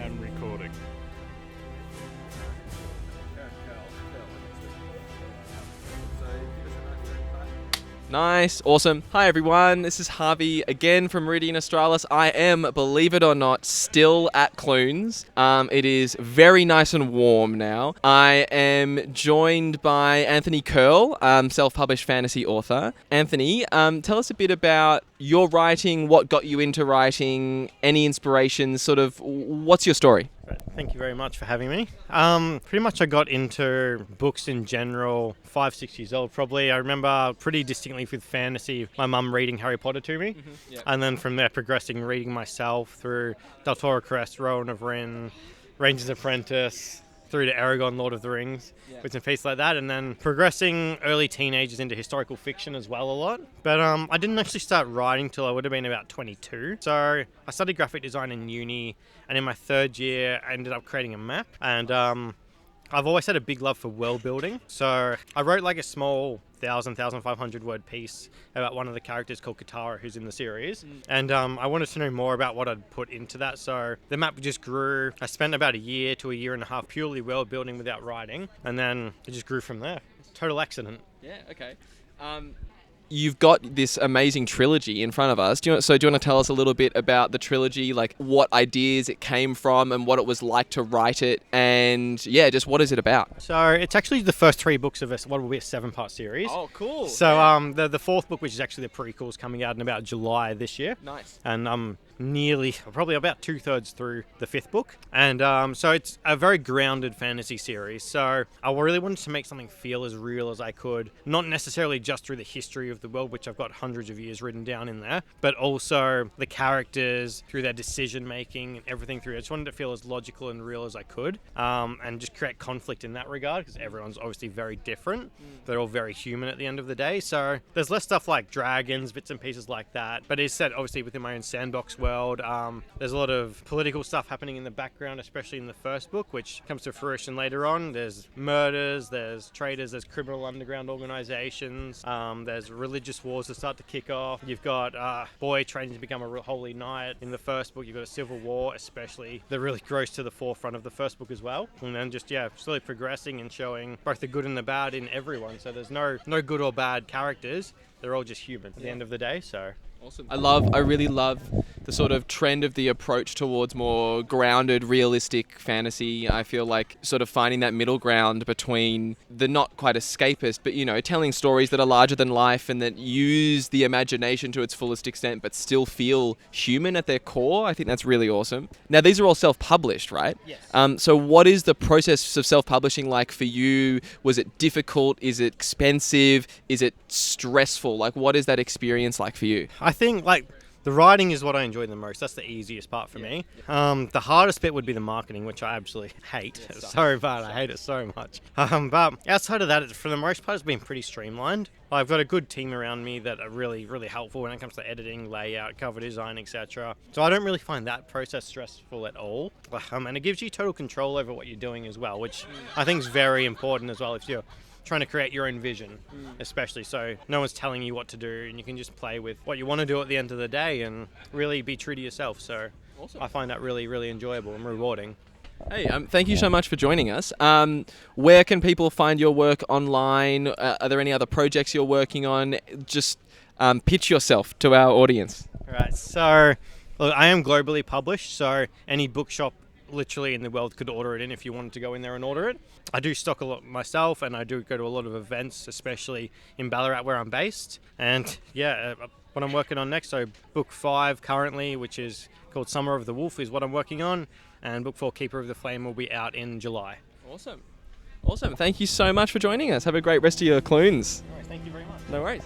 and recording. Nice, awesome. Hi everyone, this is Harvey again from Meridian Australis. I am, believe it or not, still at Clunes. It is very nice and warm now. I am joined by Anthony Kearle, self-published fantasy author. Anthony, tell us a bit about your writing, what got you into writing, any inspirations, sort of, what's your story? Thank you very much for having me. Pretty much I got into books in general 5-6 years old probably. I remember pretty distinctly with fantasy, my mum reading Harry Potter to me, and then from there progressing reading myself through Deltora Crest, Rowan of Rin, Ranger's Apprentice, through to Aragon, Lord of the Rings, bits and pieces like that, and then progressing early teenagers into historical fiction as well a lot. But I didn't actually start writing till I would have been about 22. So I studied graphic design in uni, and in my third year I ended up creating a map, and I've always had a big love for world building. So I wrote like a small 1,500 word piece about one of the characters called Katara, who's in the series. And I wanted to know more about what I'd put into that. So the map just grew. I spent about a year to a year and a half purely world building without writing. And then it just grew from there. Total accident. Yeah, okay. You've got this amazing trilogy in front of us. Do you want to tell us a little bit about the trilogy, like what ideas it came from and what it was like to write it, and yeah, just what is it about? So it's actually the first 3 books of what will be a 7-part series. Oh, cool. So the 4th book, which is actually the prequel, is coming out in about July this year. Nice. And I'm probably about 2/3 through the 5th book. And so it's a very grounded fantasy series. So I really wanted to make something feel as real as I could, not necessarily just through the history of the world, which I've got hundreds of years written down in there, but also the characters through their decision making and everything through. I just wanted to feel as logical and real as I could, and just create conflict in that regard, because everyone's obviously very different. They're all very human at the end of the day. So there's less stuff like dragons, bits and pieces like that, but it's set obviously within my own sandbox world. There's a lot of political stuff happening in the background, especially in the first book, which comes to fruition later on. There's murders, there's traitors, there's criminal underground organizations, there's religious wars that start to kick off. You've got boy training to become a holy knight in the first book. You've got a civil war, especially, that really grows to the forefront of the first book as well. And then just slowly progressing and showing both the good and the bad in everyone. So there's no good or bad characters. They're all just human at the end of the day. So awesome. I really love the sort of trend of the approach towards more grounded, realistic fantasy. I feel like sort of finding that middle ground between the not quite escapist, but, you know, telling stories that are larger than life and that use the imagination to its fullest extent, but still feel human at their core. I think that's really awesome. Now, these are all self-published, right? Yes. So what is the process of self-publishing like for you? Was it difficult? Is it expensive? Is it stressful? Like, what is that experience like for you? I think the writing is what I enjoy the most. That's the easiest part for me. The hardest bit would be the marketing, which I absolutely hate. It's so bad. I hate it so much. But outside of that, for the most part, it's been pretty streamlined. I've got a good team around me that are really, really helpful when it comes to editing, layout, cover design, etc. So I don't really find that process stressful at all. And it gives you total control over what you're doing as well, which I think is very important as well if you're trying to create your own vision, especially, so no one's telling you what to do, and you can just play with what you want to do at the end of the day and really be true to yourself. So awesome. I find that really, really enjoyable and rewarding. Hey, thank you so much for joining us. Where can people find your work online? Are there any other projects you're working on? Just pitch yourself to our audience. All right, so look, I am globally published, so any bookshop literally in the world could order it in if you wanted to go in there and order it. I do stock a lot myself, and I do go to a lot of events, especially in Ballarat where I'm based. And what I'm working on next, so book 5 currently, which is called Summer of the Wolf, is what I'm working on, and book 4, Keeper of the Flame, will be out in July. Awesome. Thank you so much for joining us. Have a great rest of your Clunes. All right, thank you very much. No worries.